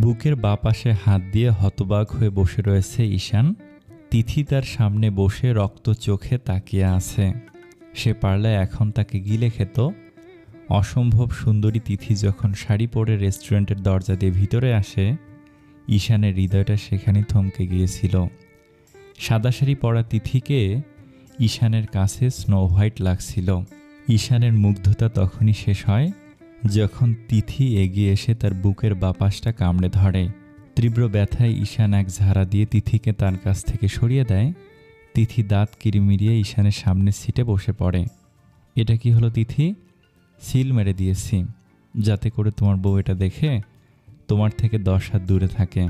বুকের বাঁ পাশে হাত দিয়ে হতবাক হয়ে বসে রয়েছে ঈশান। তিথি তার সামনে বসে রক্ত চোখে তাকিয়ে আছে। সে পারলে এখন তাকে গিলে খেত। অসম্ভব সুন্দরী তিথি যখন শাড়ি পরে রেস্টুরেন্টের দরজা দিয়ে ভিতরে আসে, ঈশানের হৃদয়টা সেখানেই থমকে গিয়েছিল। সাদা শাড়ি পরা তিথিকে ঈশানের কাছে স্নো হোয়াইট লাগছিল। ঈশানের মুগ্ধতা তখনই শেষ হয় যখন তিথি এগিয়ে এসে তার বুকের বাঁ পাশটা কামড়ে ধরে। তীব্র ব্যথায় ঈশান এক ঝাড়া দিয়ে তিথিকে তার কাছ থেকে সরিয়ে দেয়। তিথি দাঁত কিরিমিরিয়ে ঈশানের সামনের সিটে বসে পড়ে। এটা কি হলো তিথি? সিল মেরে দিয়েছি যাতে করে তোমার বউ এটা দেখে তোমার থেকে 10 হাত দূরে থাকে।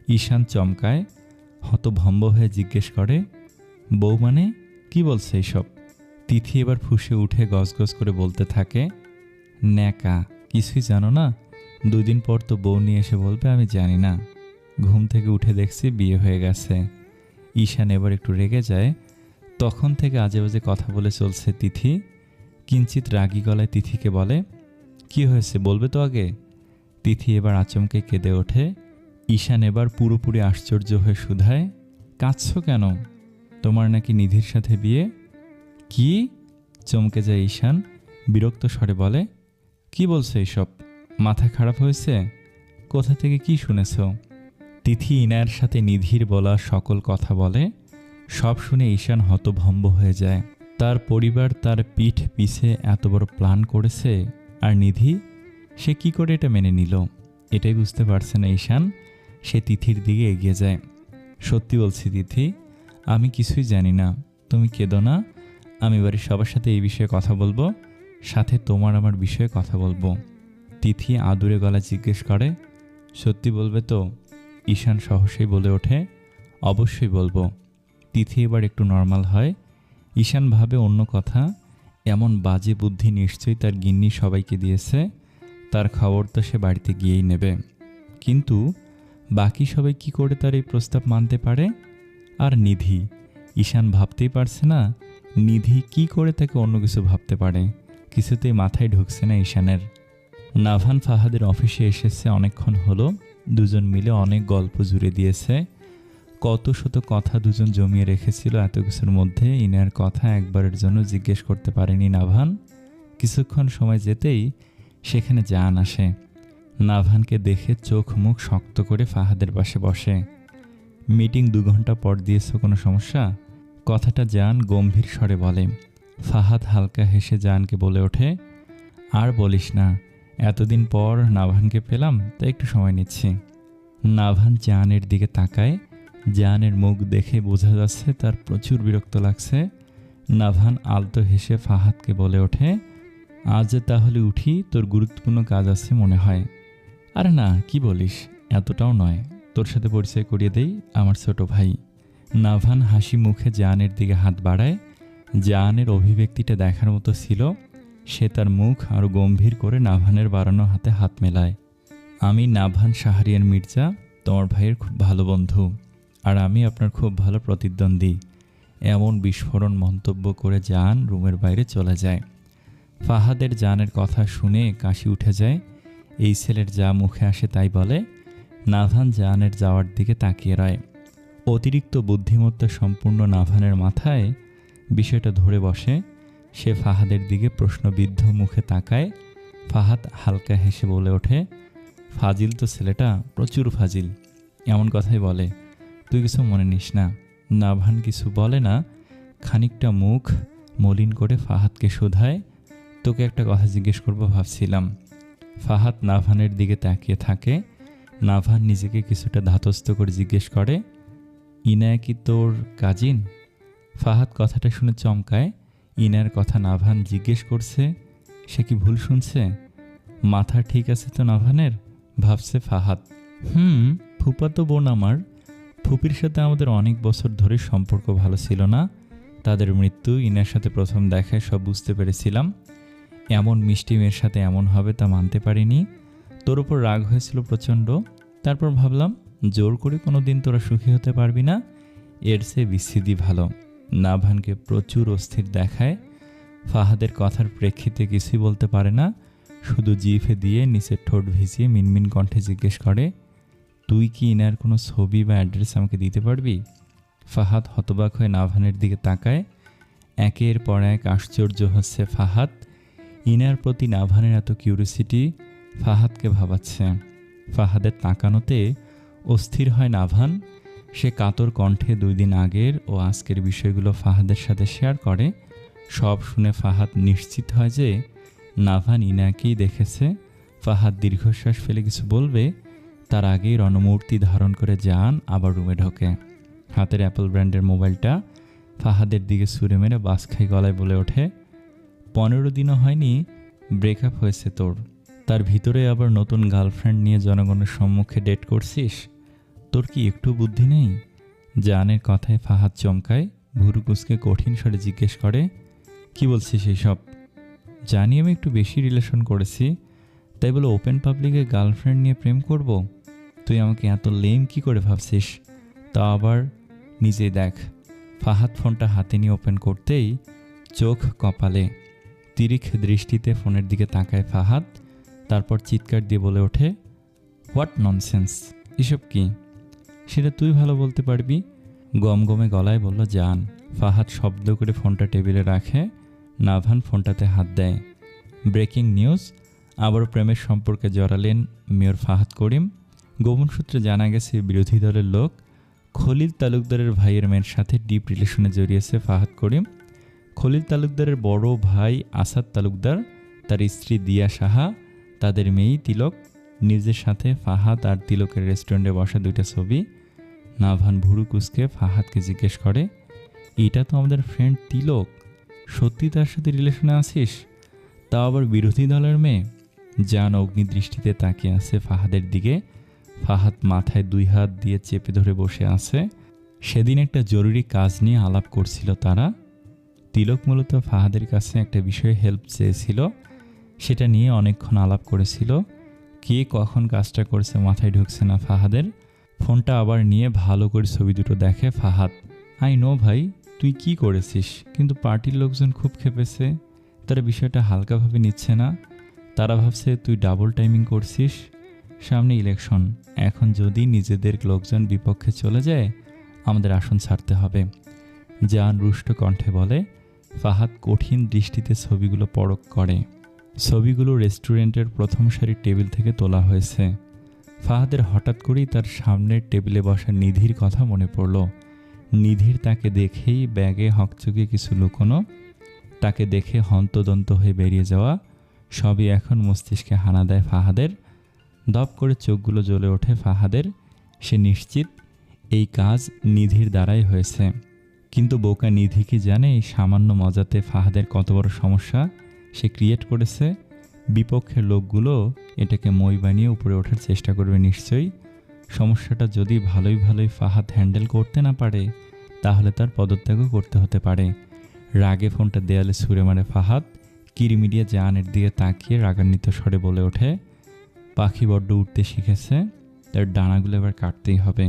ঈশান চমকায়, হতভম্ব হয়ে জিজ্ঞেস করে, বউ মানে কি বলছে এইসব? তিথি এবার ফুঁসে উঠে গজগজ করে বলতে থাকে, ন্যাকা, কিছুই জানো না? 2 দিন পর তো বউ নিয়ে এসে বলবে আমি জানি না। ঘুম থেকে উঠে দেখছি বিয়ে হয়ে গেছে। ঈশান এবার একটু রেগে যায়। তখন থেকে আজে বাজে কথা বলে চলছে তিথি। কিঞ্চিত রাগী গলায় তিথিকে বলে, কি হয়েছে বলবে তো আগে। তিথি এবার আচমকে কেঁদে ওঠে। ঈশান এবার পুরোপুরি আশ্চর্য হয়ে শুধায়, কাঁদছো কেন? তোমার নাকি নিধির সাথে বিয়ে? কি? চমকে যায় ঈশান, বিরক্ত স্বরে বলে, কি বলছে এইসব? মাথা খারাপ হয়েছে? কোথা থেকে কি শুনেছ? তিথি ইনায়ের সাথে নিধির বলা সকল কথা বলে। সব শুনে ঈশান হতভম্ব হয়ে যায়। তার পরিবার তার পিঠ পিছে এত বড় প্ল্যান করেছে, আর নিধি, সে কি করে এটা মেনে নিল? এটাই বুঝতে পারছে না ঈশান। সে তিথির দিকে এগিয়ে যায়। সত্যি বলছি তিথি, আমি কিছুই জানি না। তুমি কেঁদো না। আমি বাড়ির সবার সাথে এই বিষয়ে কথা বলবো, সাথে তোমার আমার বিষয়ে কথা বলবো। তিথি আদুরে গলা জিজ্ঞেস করে, সত্যি বলবে তো? ঈশান সহসেই বলে ওঠে, অবশ্যই বলবো। তিথি এবার একটু নর্মাল হয়। ঈশান ভাবে অন্য কথা, এমন বাজে বুদ্ধি নিশ্চয়ই তার গিন্নি সবাইকে দিয়েছে। তার খবর তো সে বাড়িতে গিয়েই নেবে। কিন্তু বাকি সবাই কি করে তার এই প্রস্তাব মানতে পারে? আর নিধি, ঈশান ভাবতেই পারছে না নিধি কি করে তাকে অন্য কিছু ভাবতে পারে। কিছুতেই মাথায় ঢুকছে না ঈশানের। নাভান ফাহাদের অফিসে এসেছে অনেকক্ষণ হলো। দুজন মিলে অনেক গল্প জুড়ে দিয়েছে। কত শত কথা দুজন জমিয়ে রেখেছিল। এত কিছুর মধ্যে ইনার কথা একবারের জন্য জিজ্ঞেস করতে পারেনি নাভান। কিছুক্ষণ সময় যেতেই সেখানে জান আসে। নাভানকে দেখে চোখ মুখ শক্ত করে ফাহাদের পাশে বসে। মিটিং 2 ঘন্টা পর দিয়েছ, কোনো সমস্যা? কথাটা জান গম্ভীর স্বরে বলে। ফাহাদ হালকা হেসে জানকে বলে ওঠে, আর বলিস না, এতদিন পর নাভানকে পেলাম তাই একটু সময় নিচ্ছি। নাভান জানের দিকে তাকায়। জানের মুখ দেখে বোঝা যাচ্ছে তার প্রচুর বিরক্ত লাগছে। নাভান আলতো হেসে ফাহাদকে বলে ওঠে, আজ তাহলে উঠি, তোর গুরুত্বপূর্ণ কাজ আছে মনে হয়। আরে না, কি বলিস, এতটাও নয়। তোর সাথে পরিচয় করিয়ে দেই, আমার ছোট ভাই। নাভান হাসি মুখে জানের দিকে হাত বাড়ায়। জানের অভিব্যক্তিটা দেখার মতো ছিল। সে তার মুখ আরও গম্ভীর করে নাভানের বাড়ানো হাতে হাত মেলায়। আমি নাভান শাহরিয়ার মির্জা, তোমার ভাইয়ের খুব ভালো বন্ধু, আর আমি আপনার খুব ভালো প্রতিদ্বন্দ্বী। এমন বিস্ফোরণ মন্তব্য করে জান রুমের বাইরে চলে যায়। ফাহাদের জানের কথা শুনে কাশি উঠে যায়। এই ছেলের যা মুখে আসে তাই বলে। নাভান জানের যাওয়ার দিকে তাকিয়ে রয়। অতিরিক্ত বুদ্ধিমত্তা সম্পূর্ণ নাভানের মাথায় বিষয়টা ধরে বসে। সে ফাহাদের দিকে প্রশ্নবিদ্ধ মুখে তাকায়। ফাহাদ হালকা হেসে বলে ওঠে, ফাজিল তো ছেলেটা, প্রচুর ফাজিল। এমন কথাই বলে, তুই কিছু মনে নিস না। নাভান কিছু বলে না। খানিকটা মুখ মলিন করে ফাহাদকে শোধায়, তোকে একটা কথা জিজ্ঞেস করবো ভাবছিলাম। ফাহাদ নাভানের দিকে তাকিয়ে থাকে। নাভান নিজেকে কিছুটা ধাতস্থ করে জিজ্ঞেস করে, ইনায়া কি তোর কাজিন? ফাহাদ কথাটা শুনে চমকায়। ইনার কথা নাভান জিজ্ঞেস করছে, সে কি ভুল শুনছে? মাথা ঠিক আছে তো নাভানের, ভাবছে ফাহাদ। ফুপাতো বোন আমার। ফুপির সাথে আমাদের অনেক বছর ধরে সম্পর্ক ভালো ছিল না। তাদের মৃত্যু, ইনার সাথে প্রথম দেখায় সব বুঝতে পেরেছিলাম। এমন মিষ্টি মেয়ের সাথে এমন হবে তা মানতে পারিনি। তোর উপর রাগ হয়েছিল প্রচণ্ড। তারপর ভাবলাম জোর করে কোনো দিন তোরা সুখী হতে পারবি না, এর চেয়ে বিচ্ছেদই ভালো। নাভানকে প্রচুর অস্থির দেখায়। ফাহাদের কথার প্রেক্ষিতে কিছুই বলতে পারে না, শুধু জিভে দিয়ে নিচের ঠোঁট ভিজিয়ে মিনমিন কণ্ঠে জিজ্ঞেস করে, তুই কি ইনার কোনো ছবি বা অ্যাড্রেস আমাকে দিতে পারবি? ফাহাদ হতবাক হয়ে নাভানের দিকে তাকায়। একের পর এক আশ্চর্য হচ্ছে ফাহাদ। ইনার প্রতি নাভানের এত কিউরিসিটি ফাহাদকে ভাবাচ্ছে। ফাহাদের তাকানোতে অস্থির হয় নাভান। সে কাতর কণ্ঠে 2 দিন আগের ও আজকের বিষয়গুলো ফাহাদের সাথে শেয়ার করে। সব শুনে ফাহাদ নিশ্চিত হয় যে নাভান ইনাকেই দেখেছে। ফাহাদ দীর্ঘশ্বাস ফেলে কিছু বলবে, তার আগেই রণমূর্তি ধারণ করে জান আবার রুমে ঢোকে। হাতের অ্যাপল ব্র্যান্ডের মোবাইলটা ফাহাদের দিকে ছুঁড়ে মেরে বাসখাই গলায় বলে ওঠে, 15 দিনও হয়নি ব্রেকআপ হয়েছে তোর, তার ভিতরে আবার নতুন গার্লফ্রেন্ড নিয়ে জনগণের সম্মুখে ডেট করছিস? তোর কি একটু বুদ্ধি নেই? জানের কথায় ফাহাদ চমকায়, ভুরু কুঁচকে কঠিন স্বরে জিজ্ঞেস করে, কি বলছিস এইসব? জানি আমি একটু বেশি রিলেশন করেছি, তাই বলে ওপেন পাবলিকে গার্লফ্রেন্ড নিয়ে প্রেম করব? তুই আমাকে এত লেম কি করে ভাবছিস? তা আবার নিজেই দেখ। ফাহাদ ফোনটা হাতে নিয়ে ওপেন করতেই চোখ কপালে, তিরিখ দৃষ্টিতে ফোনের দিকে তাকায় ফাহাদ। তারপর চিৎকার দিয়ে বলে ওঠে, হোয়াট ননসেন্স, এসব কি? সেটা তুই ভালো বলতে পারবি, গমগমে গলায় বলল জান। ফাহাদ শব্দ করে ফোনটা টেবিলে রাখে। নাভান ফোনটাতে হাত দেয়। ব্রেকিং নিউজ, আবারও প্রেমের সম্পর্কে জড়ালেন মেয়র ফাহাদ করিম। গোপন সূত্রে জানা গেছে বিরোধী দলের লোক খলিল তালুকদারের ভাইয়ের মেয়ের সাথে ডিপ রিলেশনে জড়িয়েছে ফাহাদ করিম। খলিল তালুকদারের বড় ভাই আসাদ তালুকদার, তার স্ত্রী দিয়া সাহা, তাদের মেয়ে তিলক। নিজের সাথে ফাহাদ আর তিলকের রেস্টুরেন্টে বসা 2টা ছবি। নাভান ভুরু কুঁচকে ফাহাদকে জিজ্ঞেস করে, এটা তো আমাদের ফ্রেন্ড তিলক, সত্যি তার সাথে রিলেশনে আছিস? তাও আবার বিরোধী দলের মেয়ে? জান অগ্নিদৃষ্টিতে তাকিয়ে আছে ফাহাদের দিকে। ফাহাদ মাথায় 2 হাত দিয়ে চেপে ধরে বসে আছে। সেদিন একটা জরুরি কাজ নিয়ে আলাপ করছিল তারা। তিলক মূলত ফাহাদের কাছে একটা বিষয়ে হেল্প চেয়েছিল, সেটা নিয়ে অনেকক্ষণ আলাপ করেছিল। কে কখন কাজটা করেছে মাথায় ঢুকছে না ফাহাদের। ফোনটা আবার নিয়ে ভালো করে ছবি দুটো দেখে ফাহাদ। আই নো ভাই, তুই কি করেছিস, কিন্তু পার্টির লোকজন খুব খেপেছে। তারা বিষয়টা হালকাভাবে নিচ্ছে না। তারা ভাবছে তুই ডাবল টাইমিং করছিস। সামনে ইলেকশন, এখন যদি নিজেদের লোকজন বিপক্ষে চলে যায় আমাদের আসন ছাড়তে হবে। জান রুষ্ট কণ্ঠে বলে। ফাহাদ কঠিন দৃষ্টিতে ছবিগুলো পরখ করে। ছবিগুলো রেস্টুরেন্টের প্রথম সারির টেবিল থেকে তোলা হয়েছে। ফাহাদের হঠাৎ করেই তার সামনের টেবিলে বসা নিধির কথা মনে পড়ল। নিধির তাকে দেখেই ব্যাগে হকচকিয়ে কিছু লুকোনো, তাকে দেখে হন্তদন্ত হয়ে বেরিয়ে যাওয়া, সবই এখন মস্তিষ্কে হানা দেয় ফাহাদের। দপ করে চোখগুলো জ্বলে ওঠে ফাহাদের। সে নিশ্চিত এই কাজ নিধির দ্বারাই হয়েছে। কিন্তু বোকা নিধি কি জানে এই সামান্য মজাতে ফাহাদের কত বড় সমস্যা সে ক্রিয়েট করেছে? বিপক্ষের লোকগুলো এটাকে মই বানিয়ে উপরে ওঠার চেষ্টা করবে নিশ্চয়ই। সমস্যাটা যদি ভালোই ফাহাদ হ্যান্ডেল করতে না পারে তাহলে তার পদত্যাগও করতে হতে পারে। রাগে ফোনটা দেয়ালে ছুঁড়ে মারে ফাহাদ। কিরিমিডিয়া জানের দিকে তাকিয়ে রাগান্বিত স্বরে বলে ওঠে, পাখি বড্ড উঠতে শিখেছে, তার ডানাগুলো এবার কাটতেই হবে।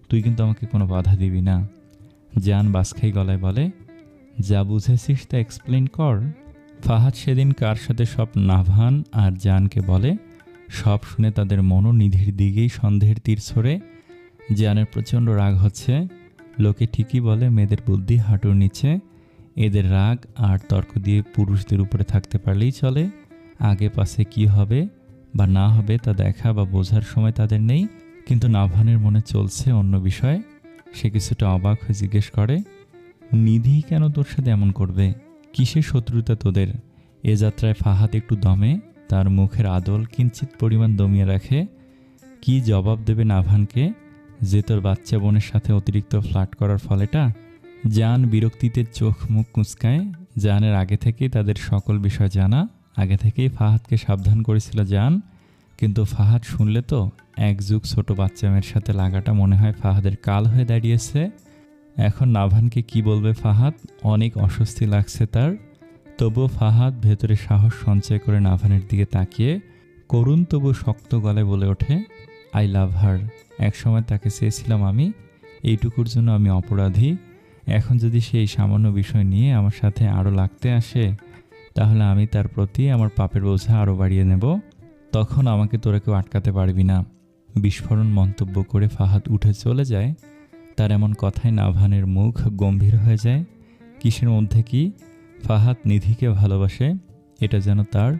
তুই কিন্তু আমাকে কোনো বাধা দিবি না। জান বাসখাই গলায় বলে, যা বুঝেছিস তা এক্সপ্লেন কর। ফাহাদ সেদিন কার সাথে সব নাভান আর জানকে বলে। সব শুনে তাদের মনোনিধির দিকেই সন্দেহের তীর ছড়ে। জানের প্রচণ্ড রাগ হচ্ছে। লোকে ঠিকই বলে মেয়েদের বুদ্ধি হাঁটুর নিচে। এদের রাগ আর তর্ক দিয়ে পুরুষদের উপরে থাকতে পারলেই চলে। আগে পাশে কি হবে বা না হবে তা দেখা বা বোঝার সময় তাদের নেই। কিন্তু নাভানের মনে চলছে অন্য বিষয়। সে কিছুটা অবাক হয়ে জিজ্ঞেস করে, নিধি কেন তোর সাথে এমন করবে? কিসের শত্রুতা তোদের? এ যাত্রায় ফাহাদ একটু দমে, তার মুখের আদল কিঞ্চিত পরিমাণ দমিয়ে রাখে। কি জবাব দেবে নাভানকে যে তোর বাচ্চা বোনের সাথে অতিরিক্ত ফ্লার্ট করার ফলেটা? জান বিরক্তিতে চোখ মুখ কুঁচকায়। জানের আগে থেকেই তাদের সকল বিষয় জানা। আগে থেকেই ফাহাদকে সাবধান করেছিল জান। কিন্তু ফাহাদ শুনলে তো এক যুগ ছোট বাচ্চা মেয়ের সাথে লাগাটা মনে হয় ফাহাদের কাল হয়ে দাঁড়িয়েছে। এখন নাভানকে কি বলবে ফাহাদ? অনেক অস্বস্তি লাগছে তার। তবুও ফাহাদ ভেতরে সাহস সঞ্চয় করে নাভানের দিকে তাকিয়ে করুণ তবু শক্ত গলায় বলে ওঠে, আই লাভ হার। একসময় তাকে চেয়েছিলাম আমি। এইটুকুর জন্য আমি অপরাধী। এখন যদি সেই সামান্য বিষয় নিয়ে আমার সাথে আরও লাগতে আসে তাহলে আমি তার প্রতি আমার পাপের বোঝা আরও বাড়িয়ে নেব। তখন আমাকে তোরা কেউ আটকাতে পারবি না। বিস্ফোরণ মন্তব্য করে ফাহাদ উঠে চলে যায়। তার এমন কথায় নাভানের মুখ গম্ভীর হয়ে যায়। কিসের মধ্যে কি ফাহাদ নিধিকে ভালোবাসে এটা যেন তার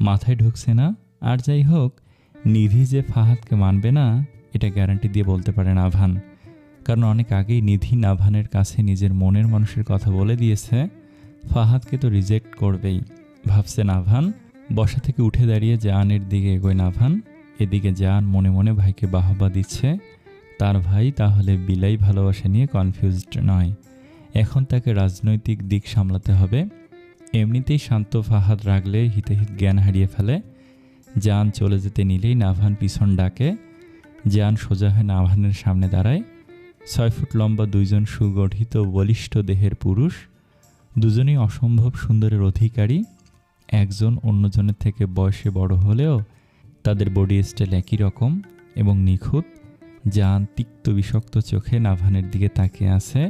মাথায় ঢুকছে না। আর যাই হোক, নিধি যে ফাহাদকে মানবে না এটা গ্যারান্টি দিয়ে বলতে পারে নাভান, কারণ অনেক আগেই নিধি নাভানের কাছে নিজের মনের মানুষের কথা বলে দিয়েছে ফাহাদকে তো রিজেক্ট করবেই। ভাবছে নাভান। বসা থেকে উঠে দাঁড়িয়ে জাহানের দিকে এগোয় নাভান। এদিকে জাহান মনে মনে ভাইকে বাহবা দিচ্ছে। তার ভাই তাহলে বিলাই ভালোবাসা নিয়ে কনফিউজড নয়, এখন তাকে রাজনৈতিক দিক সামলাতে হবে। এমনিতেই শান্ত ফাহাদ রাগলে হিতাহিত জ্ঞান হারিয়ে ফেলে। জাহান চলে যেতে নিলেই নাভান পিছন ডাকে। জাহান সোজা হয়ে নাভানের সামনে দাঁড়ায়। 6 ফুট লম্বা দুইজন সুগঠিত বলিষ্ঠ দেহের পুরুষ, দুজনেই অসম্ভব সুন্দরের অধিকারী। একজন অন্যজনের থেকে বয়সে বড় হলেও তাদের বডি স্টাইল একই রকম এবং নিখুঁত। জাহান তিক্ত বিষাক্ত চোখে নাভানের দিকে তাকিয়ে আছে।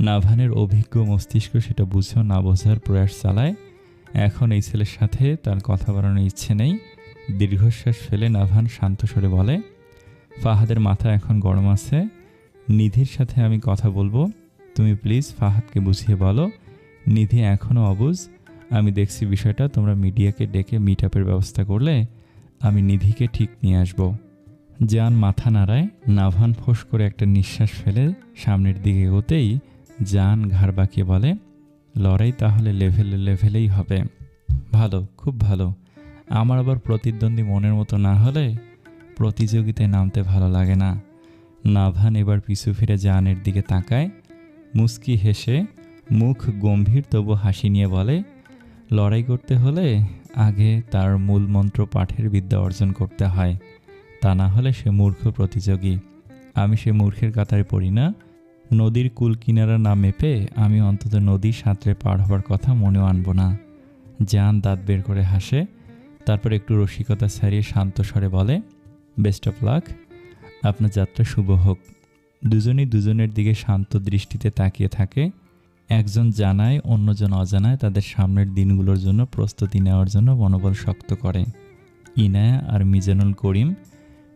নাভানের অভিজ্ঞ মস্তিষ্ক সেটা বুঝেও না বোঝার প্রয়াস চালায়। এখন এই ছেলের সাথে তার কথা বাড়ানোর ইচ্ছে নেই। দীর্ঘশ্বাস ফেলে নাভান শান্ত স্বরে বলে, ফাহাদের মাথা এখন গরম আছে, নিধির সাথে আমি কথা বলবো, তুমি প্লিজ ফাহাদকে বুঝিয়ে বলো নিধি এখনও অবুঝ। আমি দেখছি বিষয়টা, তোমরা মিডিয়াকে ডেকে মিট আপের ব্যবস্থা করলে আমি নিধিকে ঠিক নিয়ে আসবো। জান মাথা নাড়ায়। নাভান ফোঁস করে একটা নিঃশ্বাস ফেলে সামনের দিকে এগোতেই জান ঘাড় বাঁকিয়ে বলে, লড়াই তাহলে লেভেলেই হবে। ভালো, খুব ভালো। আমার আবার প্রতিদ্বন্দ্বী মনের মতো না হলে প্রতিযোগিতায় নামতে ভালো লাগে না। নাভান এবার পিছু ফিরে জানের দিকে তাকায়, মুস্কি হেসে, মুখ গম্ভীর তবু হাসি নিয়ে বলে, লড়াই করতে হলে আগে তার মূল মন্ত্র পাঠের বিদ্যা অর্জন করতে হয়, তা না হলে সে মূর্খ প্রতিযোগী। আমি সে মূর্খের কাতারে পড়ি না। নদীর কুল কিনারা না মেপে আমি অন্তত নদী সাঁতরে পার হবার কথা মনেও আনব না। জান দাঁত বের করে হাসে, তারপর একটু রসিকতা ছাড়িয়ে শান্ত স্বরে বলে, বেস্ট অফ লাক, আপনার যাত্রা শুভ হোক। দুজনেই দুজনের দিকে শান্ত দৃষ্টিতে তাকিয়ে থাকে। একজন জানায়, অন্যজন অজানায় তাদের সামনের দিনগুলোর জন্য প্রস্তুতি নেওয়ার জন্য মনোবল শক্ত করে। ইনায়া আর মিজানুল করিম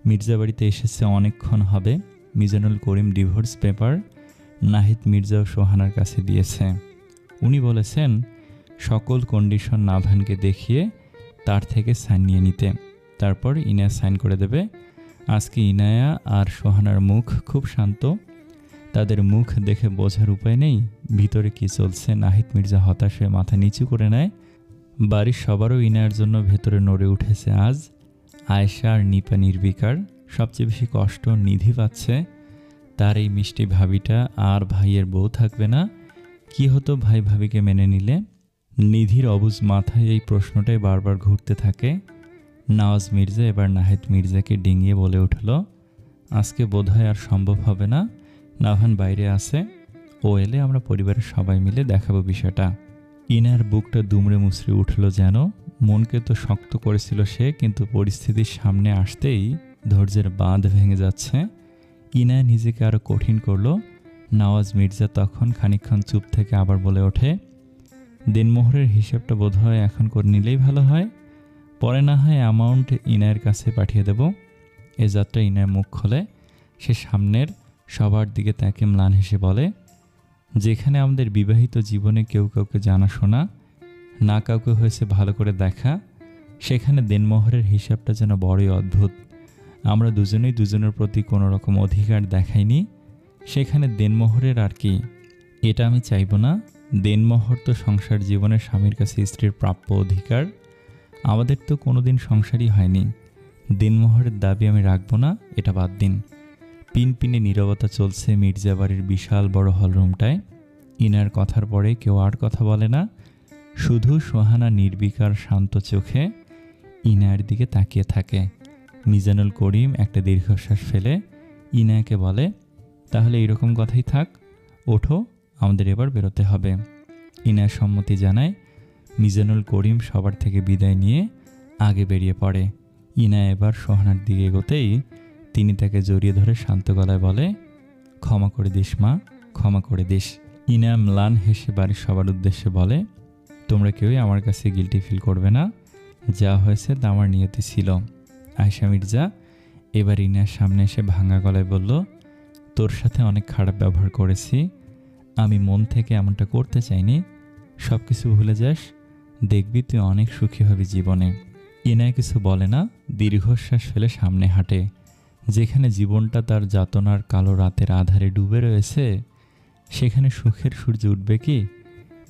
মির্জা বাড়িতে এসেছে অনেকক্ষণ হবে। মিজানুল করিম ডিভোর্স পেপার নাহিদ মির্জা ও সোহানার কাছে দিয়েছে। উনি বলেছেন সকল কন্ডিশন নাভানকে দেখিয়ে তার থেকে সাইন নিয়ে নিতে, তারপর ইনায়া সাইন করে দেবে। আজকে ইনায়া আর সোহানার মুখ খুব শান্ত। তাদের মুখ দেখে বোঝার উপায় নেই ভিতরে কি চলছে। নাহিদ মির্জা হতাশ হয়ে মাথা নিচু করে নেয়। বাড়ির সবারও ইনায়ার জন্য ভেতরে নড়ে উঠেছে আজ। আয়েশা আর নিপা নির্বিকার। সবচেয়ে বেশি কষ্ট নিধি পাচ্ছে। তার এই মিষ্টি ভাবিটা আর ভাইয়ের বউ থাকবে না। কি হতো ভাই ভাবিকে মেনে নিলে? নিধির অবুঝ মাথায় এই প্রশ্নটাই বারবার ঘুরতে থাকে। নওয়াজ মির্জা এবার নাহিদ মির্জাকে ডিঙিয়ে বলে উঠল, আজকে বোধহয় আর সম্ভব হবে না। নাভান বাইরে আছে, ও এলে আমরা পরিবারের সবাই মিলে দেখাবো বিষয়টা। ইনার বুকটা দুমড়ে মুচড়ে উঠল যেন। মনকে তো শক্ত করেছিল সে, কিন্তু পরিস্থিতির সামনে আসতেই ধৈর্যের বাঁধ ভেঙে যাচ্ছে। ইনা নিজেকে আরও কঠিন করল। নওয়াজ মির্জা তখন খানিকক্ষণ চুপ থেকে আবার বলে ওঠে, দিনমোহরের হিসেবটা বোধহয় এখন করে নিলেই ভালো হয়, পরে না হয় অ্যামাউন্ট ইনায়ের কাছে পাঠিয়ে দেব। এ যাত্রা ইনার মুখ খোলে। সে সামনের সবার দিকে তাকে ম্লান হেসে বলে, যেখানে আমাদের বিবাহিত জীবনে কেউ কাউকে জানাশোনা না কাউকে হয়েছে ভালো করে দেখা, সেখানে দেনমোহরের হিসাবটা যেন বড়ই অদ্ভুত। আমরা দুজনেই দুজনের প্রতি কোনো রকম অধিকার দেখাইনি, সেখানে দেনমোহরের আর কি? এটা আমি চাইব না। দেনমোহর তো সংসার জীবনের স্বামীর কাছে স্ত্রীর প্রাপ্য অধিকার। আমাদের তো কোনোদিন সংসারই হয়নি। দেনমোহরের দাবি আমি রাখবো না, এটা বাদ দিন। পিনপিনে নীরবতা চলছে মির্জা বাড়ির বিশাল বড় হলরুমটায়। ইনার কথার পরে কেউ আর কথা বলে না। শুধু সোহানা নির্বিকার শান্ত চোখে ইনায়ের দিকে তাকিয়ে থাকে। মিজানুল করিম একটা দীর্ঘশ্বাস ফেলে ইনায়াকে বলে, তাহলে এইরকম কথাই থাক, ওঠো, আমাদের এবার বেরোতে হবে। ইনায়া সম্মতি জানায়। মিজানুল করিম সবার থেকে বিদায় নিয়ে আগে বেরিয়ে পড়ে। ইনায়া এবার সোহানার দিকে এগোতেই তিনি তাকে জড়িয়ে ধরে শান্ত গলায় বলে, ক্ষমা করে দিস মা, ক্ষমা করে দিস। ইনায়া ম্লান হেসে বাড়ির সবার উদ্দেশ্যে বলে, তোমরা কেউই আমার কাছে গিল্টি ফিল করবে না, যা হয়েছে তা আমার নিয়তি ছিল। আয়েশা মির্জা এবার ইনার সামনে এসে ভাঙা গলায় বলল, তোর সাথে অনেক খারাপ ব্যবহার করেছি, আমি মন থেকে এমনটা করতে চাইনি, সব কিছু ভুলে যাস, দেখবি তুই অনেক সুখী হবি জীবনে। ইনায় কিছু বলে না, দীর্ঘশ্বাস ফেলে সামনে হাঁটে। যেখানে জীবনটা তার যাতনার কালো রাতের আধারে ডুবে রয়েছে, সেখানে সুখের সূর্য উঠবে কি?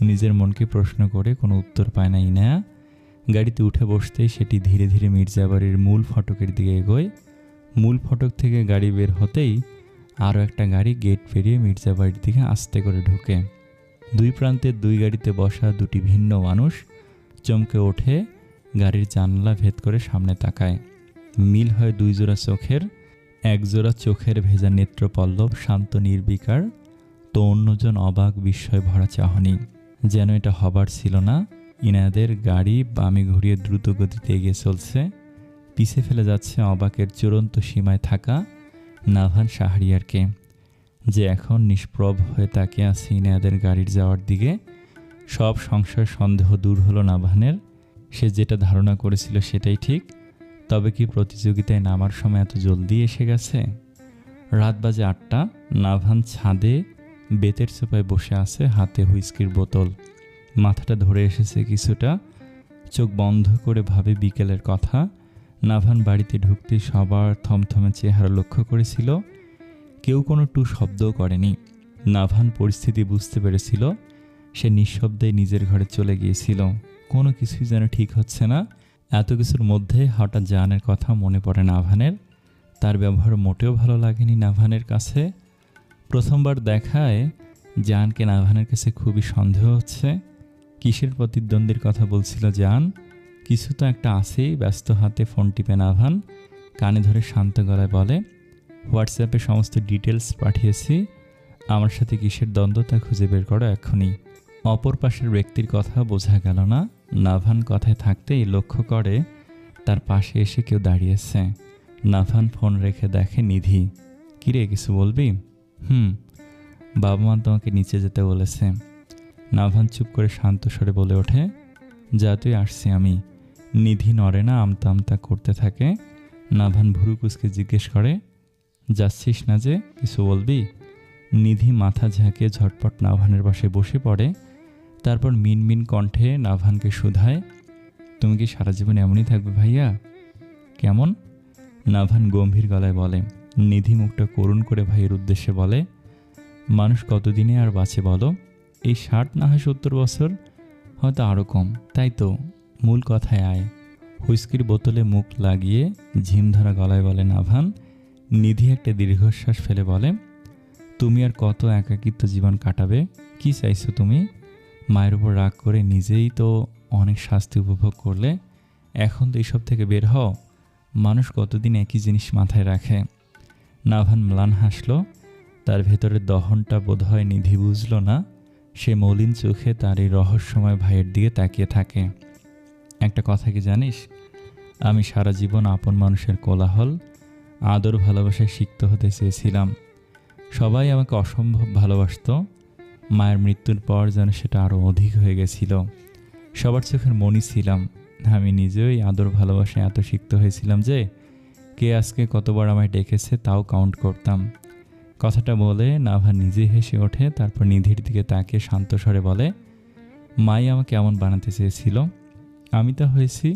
নিজের মনকে প্রশ্ন করে কোনো উত্তর পায় না ইনায়া। গাড়িতে উঠে বসতেই সেটি ধীরে ধীরে মির্জাবাড়ির মূল ফটকের দিকে এগোয়। মূল ফটক থেকে গাড়ি বের হতেই আরও একটা গাড়ি গেট পেরিয়ে মির্জাবাড়ির দিকে আস্তে করে ঢোকে। দুই প্রান্তের দুই গাড়িতে বসা দুটি ভিন্ন মানুষ চমকে ওঠে, গাড়ির জানলা ভেদ করে সামনে তাকায়। মিল হয় দুই জোড়া চোখের, এক জোড়া চোখের ভেজা নেত্রপল্লব শান্ত নির্বিকার, তো অন্যজন অবাক বিস্ময় ভরা চাহনি। যেন এটা হবার ছিল না। ইনাদের গাড়ি বামে ঘুরিয়ে দ্রুত গতিতে এগিয়ে চলছে। পিছে ফেলে যাচ্ছে অবাকের চূড়ান্ত সীমায় থাকা নাভান শাহরিয়ারকে, যে এখন নিষ্প্রভ হয়ে তাকিয়ে আছে ইনাদের গাড়ির যাওয়ার দিকে। সব সংশয় সন্দেহ দূর হলো নাভানের। সে যেটা ধারণা করেছিল সেটাই ঠিক। তবে কি প্রতিযোগিতায় নামার সময় এত জলদি এসে গেছে? রাত বাজে 8টা। নাভান ছাদে বেতের সোফায় বসে আছে, হাতে হুইস্কির বোতল। মাথাটা ধরে এসেছে কিছুটা, চোখ বন্ধ করে ভাবে বিকেলের কথা। নাভান বাড়িতে ঢুকতে সবার থমথমে চেহারা লক্ষ্য করেছিল, কেউ কোনো টু শব্দও করেনি। নাভান পরিস্থিতি বুঝতে পেরেছিল। সে নিঃশব্দে নিজের ঘরে চলে গিয়েছিল। কোনো কিছুই যেন ঠিক হচ্ছে না। এত কিছুর মধ্যে হঠাৎ জানের কথা মনে পড়ে নাভানের। তার ব্যবহার মোটেও ভালো লাগেনি নাভানের কাছে। প্রথমবার দেখায় জানকে নাভানের কাছে খুবই সন্দেহ হচ্ছে। কিসের প্রতিদ্বন্দ্বীর কথা বলছিল জান? কিছু তো একটা আছেই। ব্যস্ত হাতে ফোন টিপে নাভান কানে ধরে শান্ত গলায় বলে, হোয়াটসঅ্যাপে সমস্ত ডিটেলস পাঠিয়েছি, আমার সাথে কিসের দ্বন্দ্ব তা খুঁজে বের করো এক্ষুনি। অপর পাশের ব্যক্তির কথা বোঝা গেল না। নাভান কথায় থাকতেই লক্ষ্য করে তার পাশে এসে কেউ দাঁড়িয়েছে। নাভান ফোন রেখে দেখে নিধি। কিরে, কিছু বলবি? বাবা মা তোমাকে নিচে যেতে বলেছে। নাভান চুপ করে শান্ত স্বরে বলে ওঠে, যা তুই, আসছি আমি। নিধি নড়ে না, আমতা আমতা করতে থাকে। নাভান ভুরু কুচকে জিজ্ঞেস করে, যাচ্ছিস না যে, কিছু বলবি? নিধি মাথা ঝাঁকিয়ে ঝটপট নাভানের পাশে বসে পড়ে। তারপর মিনমিন কণ্ঠে নাভানকে শুধায়, তুমি কি সারা জীবন এমনই থাকবে ভাইয়া? কেমন? নাভান গম্ভীর গলায় বলে। নিধি মুখটা করুণ করে ভাইয়ের উদ্দেশ্যে বলে, মানুষ কতদিনে আর বাঁচে বলো? এই 60 না হয় 70 বছর, হয়তো আরও কম। তাই তো, মূল কথায় আয়। হুইস্কির বোতলে মুখ লাগিয়ে ঝিমধরা গলায় বলে নাভান। নিধি একটা দীর্ঘশ্বাস ফেলে বলে, তুমি আর কত একাকিত্ব জীবন কাটাবে? কি চাইছো তুমি? মায়ের উপর রাগ করে নিজেই তো অনেক শাস্তি উপভোগ করলে, এখন তো এইসব থেকে বের হও। মানুষ কতদিন একই জিনিস মাথায় রাখে? নাভান ম্লান হাসল। তার ভেতরের দহনটা বোধহয় নিধি বুঝল না। সে মলিন চোখে তার এই রহস্যময় ভাইয়ের দিকে তাকিয়ে থাকে। একটা কথা কি জানিস, আমি সারা জীবন আপন মানুষের কোলাহল, আদর ভালোবাসায় সিক্ত হতে চেয়েছিলাম। সবাই আমাকে অসম্ভব ভালোবাসত। মায়ের মৃত্যুর পর যেন সেটা আরও অধিক হয়ে গেছিল। সবার চোখের মণি ছিলাম। আমি নিজেও এই আদর ভালোবাসায় এত সিক্ত হয়েছিলাম যে কে আজকে কতবার আমায় ডেকেছে তাও কাউন্ট করতাম। কথাটা বলে নাভান নিজে হেসে ওঠে। তারপর নিধির দিকে তাকিয়ে শান্ত স্বরে বলে, মাই আমাকে এমন বানাতে চেয়েছিল, আমি তা হয়েছি।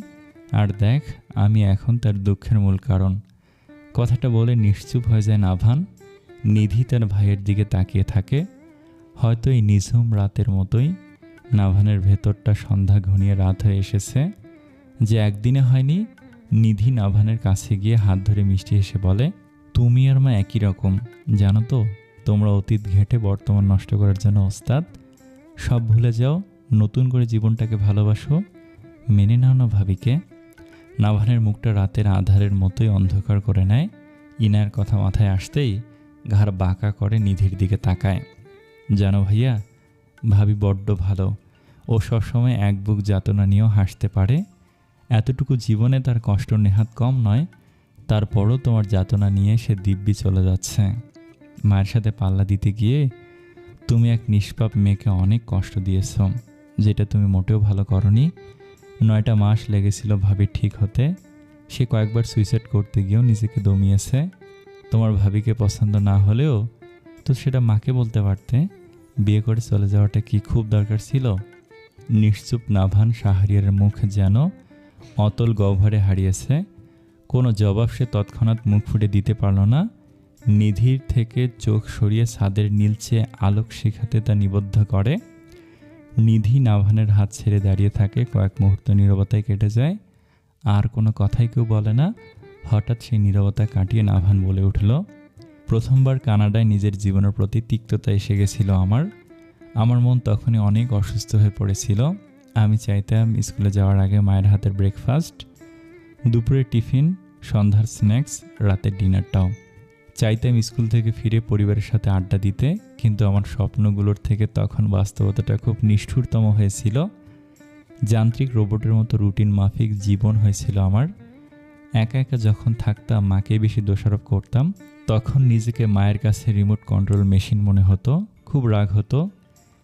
আর দেখ, আমি এখন তার দুঃখের মূল কারণ। কথাটা বলে নিশ্চুপ হয়ে যায় নাভান। নিধি তার ভাইয়ের দিকে তাকিয়ে থাকে। হয়তো এই নিঝুম রাতের মতোই নাভানের ভেতরটা সন্ধ্যা ঘনিয়ে রাত হয়ে এসেছে। যে একদিনে হয়নি। নিধি নাভানের কাছে গিয়ে হাত ধরে মিষ্টি হেসে বলে, তুমি আর মা একই রকম, জানো তো? তোমরা অতীত ঘেঁটে বর্তমান নষ্ট করার জন্য ওস্তাদ। সব ভুলে যাও, নতুন করে জীবনটাকে ভালোবাসো। মেনে নাও না ভাবিকে। নাভানের মুখটা রাতের আধারের মতোই অন্ধকার করে নেয়। ইনার কথা মাথায় আসতেই ঘাড় বাঁকা করে নিধির দিকে তাকায়। জানো ভাইয়া, ভাবি বড্ড ভালো। ও সবসময় এক বুক যাতনা নিয়েও হাসতে পারে। এতটুকু জীবনে তার কষ্ট নেহাত কম নয়। তারপরও তোমার যাতনা নিয়ে সে দিব্যি চলে যাচ্ছে। মায়ের সাথে পাল্লা দিতে গিয়ে তুমি এক নিষ্পাপ মেয়েকে অনেক কষ্ট দিয়েছ, যেটা তুমি মোটেও ভালো করনি। 9টা মাস লেগেছিল ভাবি ঠিক হতে। সে কয়েকবার সুইসাইড করতে গিয়েও নিজেকে দমিয়েছে। তোমার ভাবিকে পছন্দ না হলেও তো সেটা মাকে বলতে পারতে। বিয়ে করে চলে যাওয়াটা কি খুব দরকার ছিল? নিশ্চুপ নাভান শাহরিয়ারের মুখ যেন অতল গহ্বরে হারিয়েছে। কোনো জবাব সে তৎক্ষণাৎ মুখ ফুটে দিতে পারল না। নিধির থেকে চোখ সরিয়ে ছাদের নীলচে আলোক শিখাতে তা নিবদ্ধ করে। নিধি নাভানের হাত ছেড়ে দাঁড়িয়ে থাকে। কয়েক মুহূর্ত নীরবতায় কেটে যায়। আর কোনো কথাই কেউ বলে না। হঠাৎ সেই নীরবতা কাটিয়ে নাভান বলে উঠল, প্রথমবার কানাডায় নিজের জীবনের প্রতি তিক্ততা এসে গেছিল আমার মন তখনই অনেক অসুস্থ হয়ে পড়েছিল। আমি চাইতাম স্কুলে যাওয়ার আগে মায়ের হাতের ব্রেকফাস্ট, দুপুরের টিফিন, সন্ধ্যার স্ন্যাক্স, রাতের ডিনারটাও। চাইতাম স্কুল থেকে ফিরে পরিবারের সাথে আড্ডা দিতে, কিন্তু আমার স্বপ্নগুলোর থেকে তখন বাস্তবতাটা খুব নিষ্ঠুরতম হয়েছিল। যান্ত্রিক রোবটের মতো রুটিন মাফিক জীবন হয়েছিল আমার। একা একা যখন থাকতাম মাকে বেশি দোষারোপ করতাম। তখন নিজেকে মায়ের কাছে রিমোট কন্ট্রোল মেশিন মনে হতো। খুব রাগ হতো।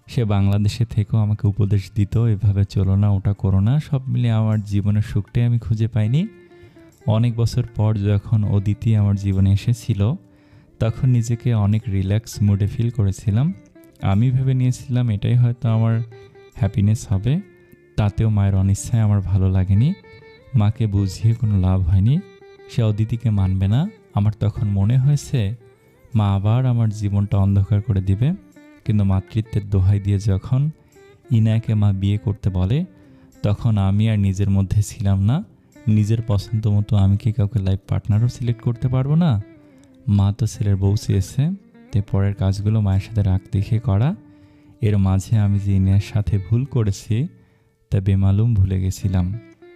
সে বাংলাদেশে থেকেও আমাকে উপদেশ দিত, এভাবে চলো না, ওটা করো না। সব মিলিয়ে আমার জীবনের সুখটাই আমি খুঁজে পাইনি। অনেক বছর পর যখন অদিতি আমার জীবনে এসেছিল, তখন নিজেকে অনেক রিল্যাক্স মুডে ফিল করেছিলাম। আমি ভেবে নিয়েছিলাম এটাই হয়তো আমার হ্যাপিনেস হবে। তাতেও মায়ের অনিচ্ছায় আমার ভালো লাগেনি। মাকে বুঝিয়ে কোনো লাভ হয়নি। সে অদিতিকে মানবে না। আমার তখন মনে হয়েছে মা আবার আমার জীবনটা অন্ধকার করে দিবে। কিন্তু মাতৃত্বের দোহাই দিয়ে যখন ইনায়াকে মা বিয়ে করতে বলে, তখন আমি আর নিজের মধ্যে ছিলাম না। নিজের পছন্দ মতো আমি কি কাউকে লাইফ পার্টনারও সিলেক্ট করতে পারবো না? মা তো ছেলের বউ চেয়েছে, তাই পরের কাজগুলো মায়ের সাথে রাগ দেখে করা। এর মাঝে আমি যে ইনায়ের সাথে ভুল করেছি তা বেমালুম ভুলে গেছিলাম।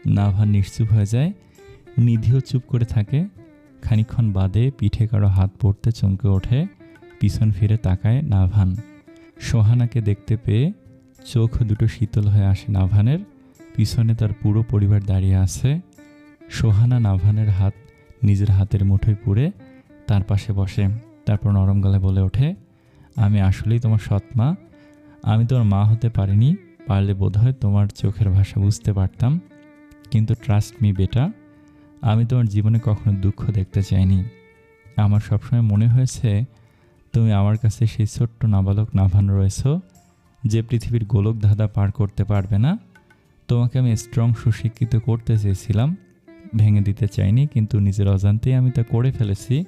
নাভান নিশ্চুপ হয়ে যায়। নিধিও চুপ করে থাকে। খানিকক্ষণ বাদে পিঠে কারো হাত পড়তে চমকে ওঠে। পিছন ফিরে তাকায় নাভান। সোহানাকে দেখতে পেয়ে চোখ দুটো শীতল হয়ে আসে নাভানের। পিছনে তার পুরো পরিবার দাঁড়িয়ে আছে। সোহানা নাভানের হাত নিজের হাতের মুঠোয় পুরে তার পাশে বসে। তারপর নরম গলায় বলে ওঠে, আমি আসলেই তোমার সৎ মা। আমি তোমার মা হতে পারিনি, পারলে বোধহয় তোমার চোখের ভাষা বুঝতে পারতাম। কিন্তু ট্রাস্ট মি বেটা, আমি তোমার জীবনে কখনো দুঃখ দেখতে চাইনি। আমার সবসময় মনে হয়েছে তুমি আমার কাছে সেই ছোট্ট নাবালক নাভান রয়েছ, যে পৃথিবীর গোলক ধাঁধা পার করতে পারবে না। তোমাকে আমি স্ট্রং সুশিক্ষিত করতে চেয়েছিলাম, ভেঙে দিতে চাইনি, কিন্তু নিজের অজান্তেই আমি তা করে ফেলেছি।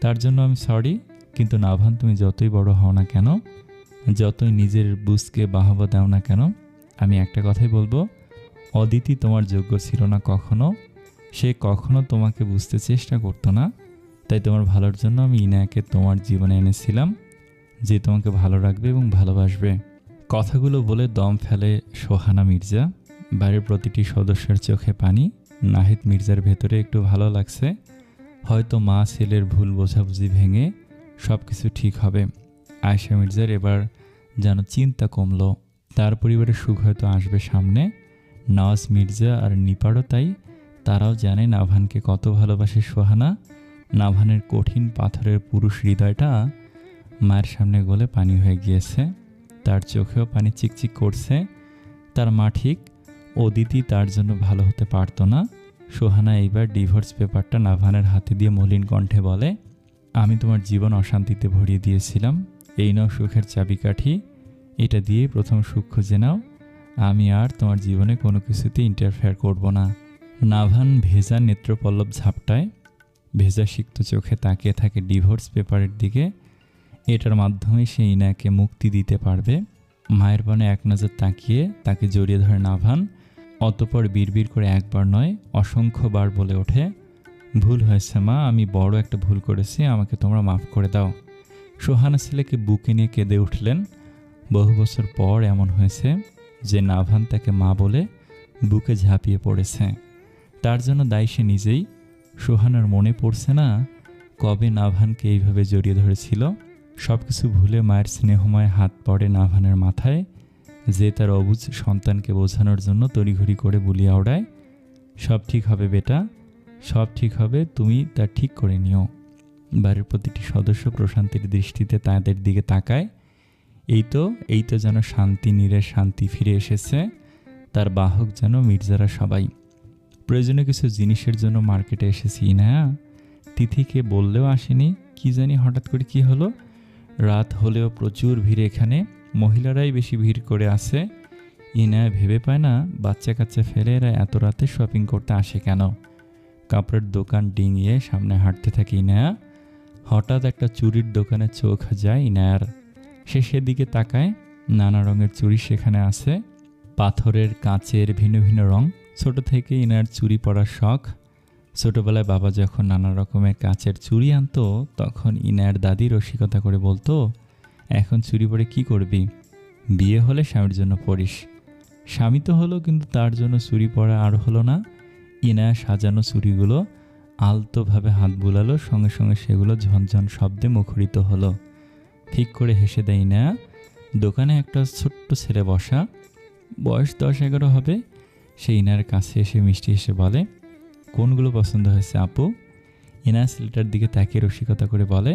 তার জন্য আমি সরি। কিন্তু নাভান, তুমি যতই বড় হও না কেন, যতই নিজের বুঝকে বাহবা দাও না কেন, আমি একটা কথাই বলবো, অদিতি তোমার যোগ্য ছিল না কখনো। সে কখনো তোমাকে বুঝতে চেষ্টা করতো না। তাই তোমার ভালোর জন্য আমি ইনায়াকে তোমার জীবনে এনেছিলাম, যে তোমাকে ভালো রাখবে এবং ভালোবাসবে। কথাগুলো বলে দম ফেলে সোহানা মির্জা। বাড়ির প্রতিটি সদস্যের চোখে পানি। নাহিদ মির্জার ভেতরে একটু ভালো লাগছে। হয়তো মা ছেলের ভুল বোঝাবুঝি ভেঙে সব কিছু ঠিক হবে। আয়েশা মির্জার এবার যেন চিন্তা কমলো। তার পরিবারের সুখ হয়তো আসবে সামনে। নওয়াজ মির্জা আর নিপারও তাই। তারাও জানে নাভানকে কত ভালোবাসে সোহানা। নাভানের কঠিন পাথরের পুরুষ হৃদয়টা মায়ের সামনে গলে পানি হয়ে গিয়েছে। তার চোখেও পানি চিকচিক করছে। তার মা ঠিক, অদিতি তার জন্য ভালো হতে পারতো না। সোহানা এইবার ডিভোর্স পেপারটা নাভানের হাতে দিয়ে মলিন কণ্ঠে বলে, আমি তোমার জীবন অশান্তিতে ভরিয়ে দিয়েছিলাম। এই নাও সুখের চাবিকাঠি। এটা দিয়ে প্রথম সুখ খুঁজে নাও। আমি আর তোমার জীবনে কোনো কিছুতে ইন্টারফেয়ার করব না। নাভান ভেজা নেত্রপল্লব ঝাপটায়, ভেজা সিক্ত চোখে তাকিয়ে থাকে ডিভোর্স পেপারের দিকে। এটার মাধ্যমে সে ইনাকে মুক্তি দিতে পারবে। মায়ের পানে এক নজর তাকিয়ে তাকে জড়িয়ে ধরে নাভান। অতঃপর বিড়বিড় করে একবার নয় অসংখ্যবার বলে ওঠে, ভুল হয়েছে মা, আমি বড় একটা ভুল করেছি, আমাকে তোমরা মাফ করে দাও। সোহানা ছেলেকে বুকে নিয়ে কেঁদে উঠলেন। বহু বছর পর এমন হয়েছে যে নাভান তাকে মা বলে বুকে ঝাঁপিয়ে পড়েছে। তার জন্য দায়ী সে নিজেই। সোহানার মনে পড়ছে না কবে নাভানকে এইভাবে জড়িয়ে ধরেছিল। সব কিছু ভুলে মায়ের স্নেহময় হাত পড়ে নাভানের মাথায়, যে তার অবুঝ সন্তানকে বোঝানোর জন্য তড়িঘড়ি করে বুলিয়ে ওড়ায়, সব ঠিক হবে বেটা, সব ঠিক হবে, তুমি তা ঠিক করে নিও। বাড়ির প্রতিটি সদস্য প্রশান্তির দৃষ্টিতে তাদের দিকে তাকায়। এই তো যেন শান্তি নীরের শান্তি ফিরে এসেছে। তার বাহক যেন মির্জারা সবাই। প্রয়োজনীয় কিছু জিনিসের জন্য মার্কেটে এসেছি ইনায়া। তিথিকে বললেও আসেনি, কি জানি হঠাৎ করে কি হলো। রাত হলেও প্রচুর ভিড়, এখানে মহিলারাই বেশি ভিড় করে আসে। ইনায়া ভেবে পায় না বাচ্চা কাচ্চা ফেলে এরা এত রাতে শপিং করতে আসে কেন। কাপড়ের দোকান ডিঙিয়ে সামনে হাঁটতে থাকে ইনায়া। হঠাৎ একটা চুড়ির দোকানে চোখ যায় ইনায়ার। সে সেদিকে তাকায়, নানা রঙের চুড়ি সেখানে আছে, পাথরের, কাচের, ভিন্ন ভিন্ন রং। ছোট থেকে ইনায়ার চুড়ি পরার শখ। ছোটবেলায় বাবা যখন নানা রকমের কাচের চুড়ি আনতো তখন ইনায়ার দাদি রসিকতা করে বলতো, এখন চুড়ি পরে কি করবি? বিয়ে হলে স্বামীর জন্য পরিস। স্বামী তো হলো, কিন্তু তার জন্য চুড়ি পরা আর হলো না। ইনায়া সাজানো চুড়িগুলো আলতোভাবে হাত বুলালো, সঙ্গে সঙ্গে সেগুলো ঝনঝন শব্দে মুখরিত হলো। ঠিক করে হেসে দেয় ইনায়া। দোকানে একটা ছোট্ট ছেলে বসা, বয়স 10-11 হবে। সে ইনায়ার কাছে এসে মিষ্টি হেসে বলে, কোনগুলো পছন্দ হয়েছে আপু? ইনায়া ছেলেটার দিকে তাকিয়ে রসিকতা করে বলে,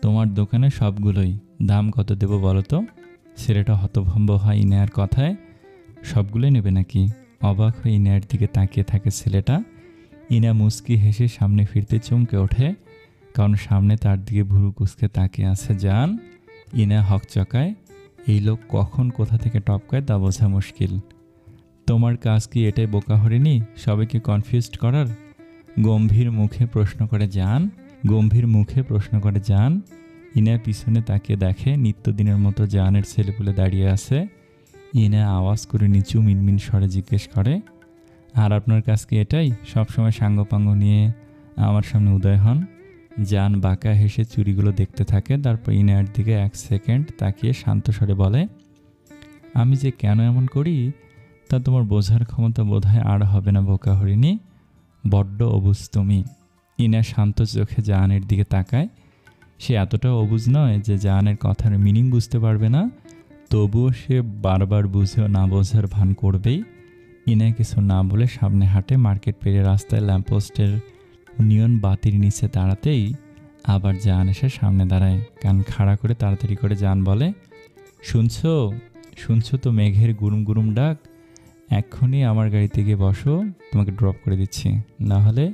তোমার দোকানে সবগুলোই। দাম কত দেবো বলো তো? ছেলেটা হতভম্ব হয় ইনায়ার কথায়। সবগুলোই নেবে নাকি? অবাক হয়ে ইনায়ার দিকে তাকিয়ে থাকে ছেলেটা। ইনায়া মুচকি হেসে সামনে ফিরতে চমকে ওঠে, কারণ সামনে তার দিকে ভুরু কুঁচকে তাকিয়ে আছে জান। ইনায়া হকচকায়। এই লোক কখন কোথা থেকে টপকায় তা বোঝা মুশকিল। তোমার কাজ কি এটাই বোকা হরিণী, সবাইকে কনফিউজড করার? গম্ভীর মুখে প্রশ্ন করে জান। ইনায়া পিছনে তাকিয়ে দেখে নিত্যদিনের মতো জানের ছেলেপুলে দাঁড়িয়ে আছে। ইনায়া আওয়াজ করে নিচু মিনমিন স্বরে জিজ্ঞেস করে, আর আপনার কাজ কি এটাই, সবসময় সাঙ্গপাঙ্গ নিয়ে আমার সামনে উদয় হন? জান বাঁকা হেসে চুড়িগুলো দেখতে থাকে, তারপর ইনায়ার দিকে 1 সেকেন্ড তাকিয়ে শান্ত স্বরে বলে, আমি যে কেন এমন করি তা তোমার বোঝার ক্ষমতা বোধহয় আর হবে না বোকা হরিণী, বড্ড অবুঝ তুমি। ইনায়া শান্ত চোখে জাহানের দিকে তাকায়। সে এতটাও অবুঝ নয় যে জাহানের কথার মিনিং বুঝতে পারবে না, তবুও সে বারবার বুঝেও না বোঝার ভান করবেই। ইনায়া কিছু না বলে সামনে হাঁটে। মার্কেট পেরিয়ে রাস্তায় ল্যাম্পপোস্টের নিয়ন বাতির নিচে দাঁড়াতেই আবার জাহান এসে সামনে দাঁড়ায়। কান খাড়া করে তাড়াতাড়ি করে জাহান বলে, শুনছো তো মেঘের গুরুম গুরুম ডাক? এক্ষুনি আমার গাড়িতে গিয়ে বসো, তোমাকে ড্রপ করে দিচ্ছি, না হলে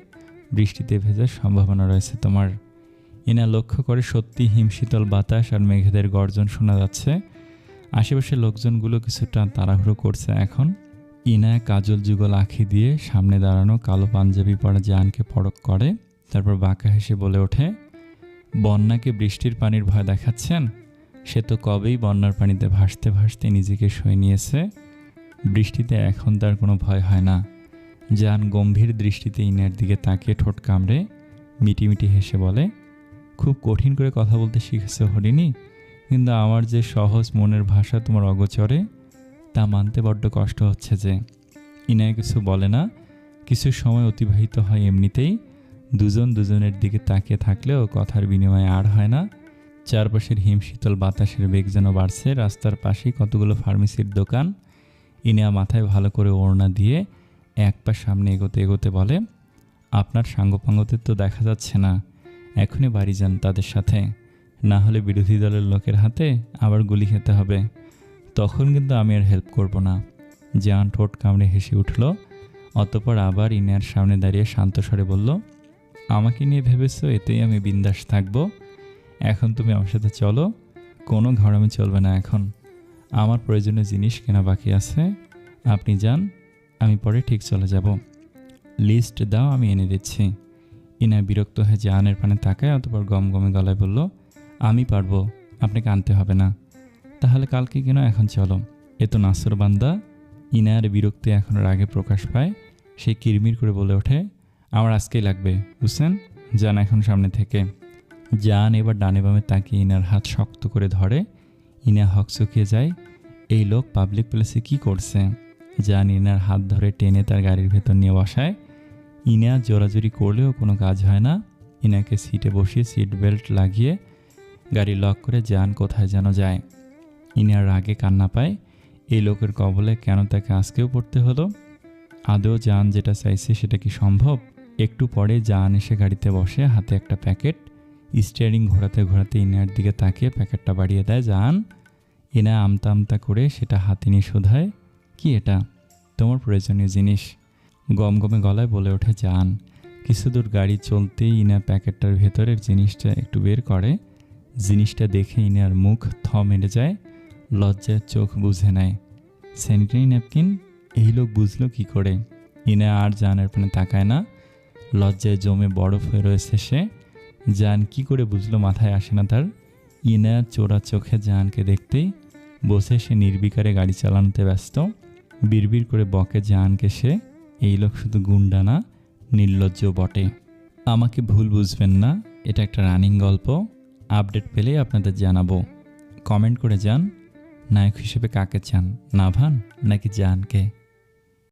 বৃষ্টিতে ভেজার সম্ভাবনা রয়েছে তোমার। ইনা লক্ষ্য করে সত্যি হিমশীতল বাতাস আর মেঘেদের গর্জন শোনা যাচ্ছে। আশেপাশের লোকজনগুলো কিছুটা তাড়াহুড়ো করছে এখন। ইনা কাজল যুগল আঁখি দিয়ে সামনে দাঁড়ানো কালো পাঞ্জাবি পরা জাহানকে পরখ করে, তারপর বাঁকা হেসে বলে ওঠে, বন্যাকে বৃষ্টির পানির ভয় দেখাচ্ছেন? সে তো কবেই বন্যার পানিতে ভাসতে ভাসতে নিজেকে সয়ে নিয়েছে। বৃষ্টিতে এখন তার কোনো ভয় হয় না। জাহান গম্ভীর দৃষ্টিতে ইনার দিকে তাকিয়ে ঠোঁট কামড়ে মিটিমিটি হেসে বলে, খুব কঠিন করে কথা বলতে শিখেছ হরিণী, কিন্তু আমার যে সহজ মনের ভাষা তোমার অগোচরে, তা মানতে বড্ড কষ্ট হচ্ছে যে। ইনায় কিছু বলে না। কিছু সময় অতিবাহিত হয় এমনিতেই। দুজন দুজনের দিকে তাকিয়ে থাকলেও কথার বিনিময়ে আর হয় না। চারপাশের হিমশীতল বাতাসের বেগ যেন বাড়ছে। রাস্তার পাশেই কতগুলো ফার্মেসির দোকান। ইনিয়া মাথায় ভালো করে ওড়না দিয়ে এক পা সামনে এগোতে এগোতে বলে, আপনার সাঙ্গপাঙ্গতে তো দেখা যাচ্ছে না, এখনই বাড়ি যান তাদের সাথে, না হলে বিরোধী দলের লোকের হাতে আবার গুলি খেতে হবে। তখন কিন্তু আমি আর হেল্প করব না। জান ঠোঁট কামড়ে হেসে উঠল। অতঃপর আবার ইনিয়ার সামনে দাঁড়িয়ে শান্ত স্বরে বলল, আমাকে নিয়ে ভেবেছো এতেই আমি বিন্দাস থাকব? এখন তুমি আমার সাথে চলো, কোনো ঘরামি চলবে না এখন। আমার প্রয়োজনীয় জিনিস কেনা বাকি আছে, আপনি যান, আমি পরে ঠিক চলে যাব। লিস্ট দাও, আমি এনে দিচ্ছি। ইনা বিরক্ত হয়ে জাহানের পানে তাকায়, অতঃপর গমগমে গলায় বলল, আমি পারবো, আপনাকে আনতে হবে না। তাহলে কালকে কেন, এখন চলো। এ তো নাসর বান্দা। ইনার বিরক্তি এখন রাগে প্রকাশ পায়। সে কিরমির করে বলে ওঠে, আমার আজকেই লাগবে, বুঝছেন? যান এখন সামনে থেকে। জান এবার ডানে বামে তাকিয়ে ইনার হাত শক্ত করে ধরে। ইনা হকচকিয়ে যায়। এই লোক পাবলিক প্লেসে কি করছে? জান ইনার হাত ধরে টেনে তার গাড়ির ভেতর নিয়ে বসায়। ইনা জোরাজুরি করলেও কোনো কাজ হয় না। ইনাকে সিটে বসিয়ে সিট বেল্ট লাগিয়ে গাড়ি লক করে জান কোথায় যেন যায়। ইনার রাগে কান্না পায়। এই লোকের কবলে কেন তাকে আজকেও পড়তে হলো? আদৌ জান যেটা চাইছে সেটা কি সম্ভব? একটু পরে জান এসে গাড়িতে বসে, হাতে একটা প্যাকেট। স্টিয়ারিং ঘোরাতে ঘোরাতে ইনার দিকে তাকিয়ে প্যাকেটটা বাড়িয়ে দেয় জান। ইনা আমতা আমতা করে সেটা হাতে নিয়ে শোধায়, কি এটা? তোমার প্রয়োজনীয় জিনিস। গমগমে গলায় বলে ওঠে জান। কিছু দূর গাড়ি চলতেই ইনা প্যাকেটটার ভেতরের জিনিসটা একটু বের করে। জিনিসটা দেখে ইনার মুখ মেরে যায়, লজ্জায় চোখ বুজে নেয়। Sanitary napkin? এই লোক বুঝলো কি করে? ইনা আর জানের পানে তাকায় না, লজ্জায় জমে বরফ হয়ে রয়েছে সে। জান কি করে বুঝলো মাথায় আসে না তার। ইনা চোরা চোখে জানকে দেখতেই বসে সে নির্বিকারে গাড়ি চালানোতে ব্যস্ত। বিড়বিড় করে বকে জানকে সে, এই লোক শুধু গুন্ডা না, নির্লজ্জ বটে। আমাকে ভুল বুঝবেন না, এটা একটা রানিং গল্প। আপডেট পেলেই আপনাদের জানাবো। কমেন্ট করে যান নায়ক হিসেবে কাকে চান, নাভান নাকি জানকে।